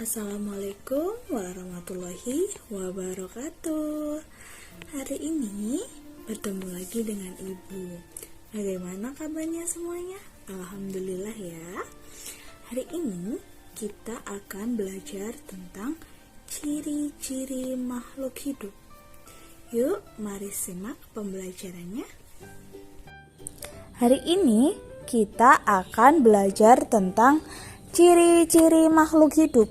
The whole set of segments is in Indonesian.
Assalamualaikum warahmatullahi wabarakatuh. Hari ini bertemu lagi dengan Ibu. Bagaimana kabarnya semuanya? Alhamdulillah ya. Hari ini kita akan belajar tentang ciri-ciri makhluk hidup. Yuk, mari simak pembelajarannya. Hari ini kita akan belajar tentang ciri-ciri makhluk hidup.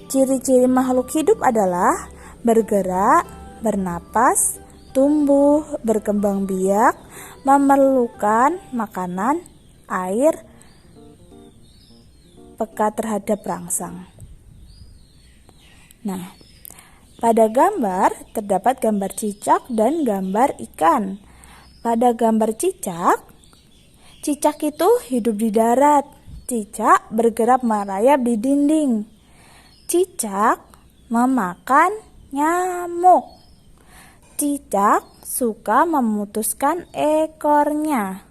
Ciri-ciri makhluk hidup adalah bergerak, bernapas, tumbuh, berkembang biak, memerlukan makanan, air, peka terhadap rangsang. Nah, pada gambar terdapat gambar cicak dan gambar ikan. Pada gambar cicak itu hidup di darat. Cicak bergerak merayap di dinding. Cicak memakan nyamuk. Cicak suka memutuskan ekornya.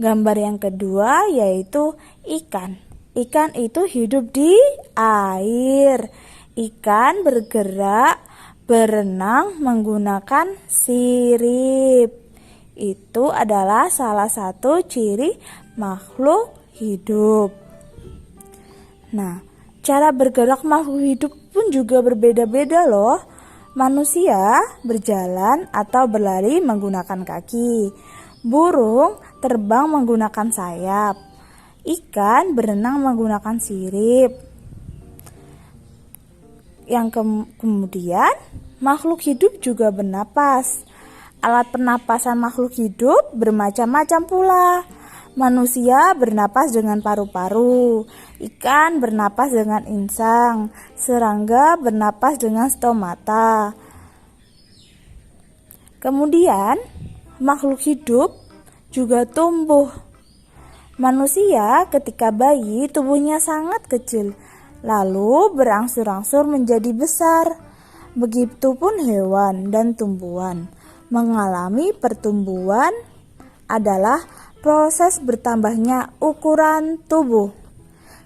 Gambar yang kedua yaitu ikan. Ikan itu hidup di air. Ikan bergerak, berenang menggunakan sirip. Itu adalah salah satu ciri makhluk hidup. Nah, cara bergerak makhluk hidup pun juga berbeda-beda loh. Manusia berjalan atau berlari menggunakan kaki. Burung terbang menggunakan sayap. Ikan berenang menggunakan sirip. Kemudian makhluk hidup juga bernapas. Alat pernapasan makhluk hidup bermacam-macam pula. Manusia bernapas dengan paru-paru, ikan bernapas dengan insang, serangga bernapas dengan stomata. Kemudian, makhluk hidup juga tumbuh. Manusia ketika bayi tubuhnya sangat kecil, lalu berangsur-angsur menjadi besar. Begitupun hewan dan tumbuhan. Mengalami pertumbuhan adalah proses bertambahnya ukuran tubuh.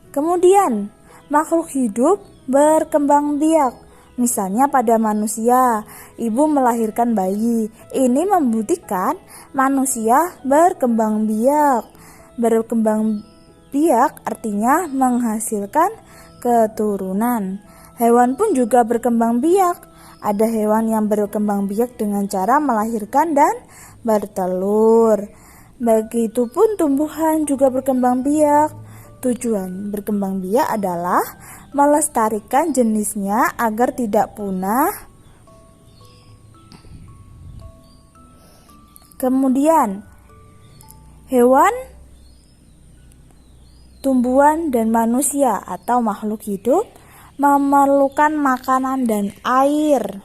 Kemudian, makhluk hidup berkembang biak. Misalnya pada manusia, ibu melahirkan bayi. Ini membuktikan manusia berkembang biak. Berkembang biak artinya menghasilkan keturunan. Hewan pun juga berkembang biak. Ada hewan yang berkembang biak dengan cara melahirkan dan bertelur. Begitupun tumbuhan juga berkembang biak. Tujuan berkembang biak adalah melestarikan jenisnya agar tidak punah. Kemudian, hewan, tumbuhan, dan manusia atau makhluk hidup memerlukan makanan dan air.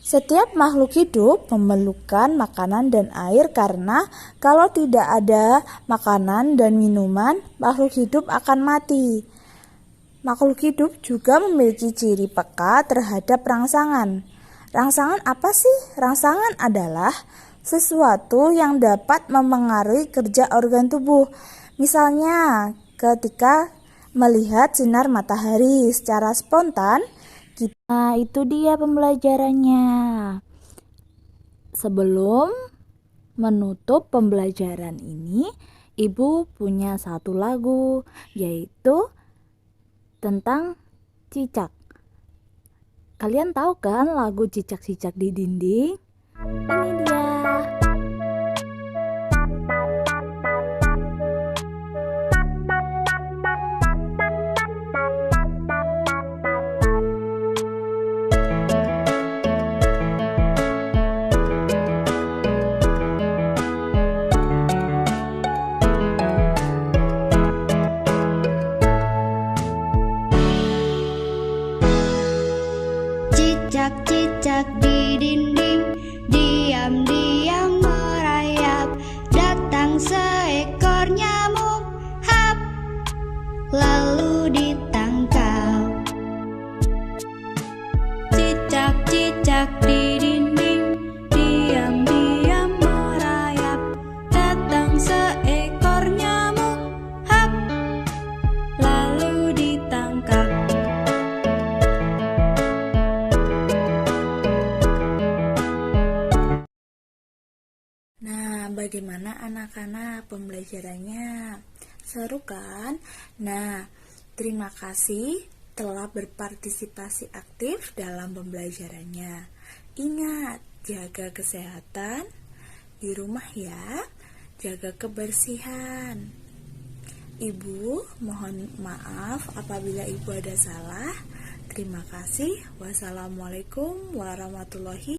Setiap makhluk hidup memerlukan makanan dan air karena kalau tidak ada makanan dan minuman, makhluk hidup akan mati. Makhluk hidup juga memiliki ciri peka terhadap rangsangan. Rangsangan apa sih? Rangsangan adalah sesuatu yang dapat memengaruhi kerja organ tubuh. Misalnya, ketika melihat sinar matahari secara spontan, nah, itu dia pembelajarannya. Sebelum menutup pembelajaran ini, Ibu punya satu lagu, yaitu tentang cicak. Kalian tahu kan lagu Cicak-cicak di Dinding? Ini dia. Cicak-cicak di dinding, diam-diam merayap. Datang seekor nyamuk, hap, lalu ditangkap. Cicak-cicak di dinding, diam-diam merayap. Datang seekor nyamuk, hap, Bagaimana anak-anak pembelajarannya? Seru kan? Nah, terima kasih telah berpartisipasi aktif dalam pembelajarannya. Ingat, jaga kesehatan di rumah ya, jaga kebersihan. Ibu, mohon maaf apabila Ibu ada salah. Terima kasih. Wassalamualaikum warahmatullahi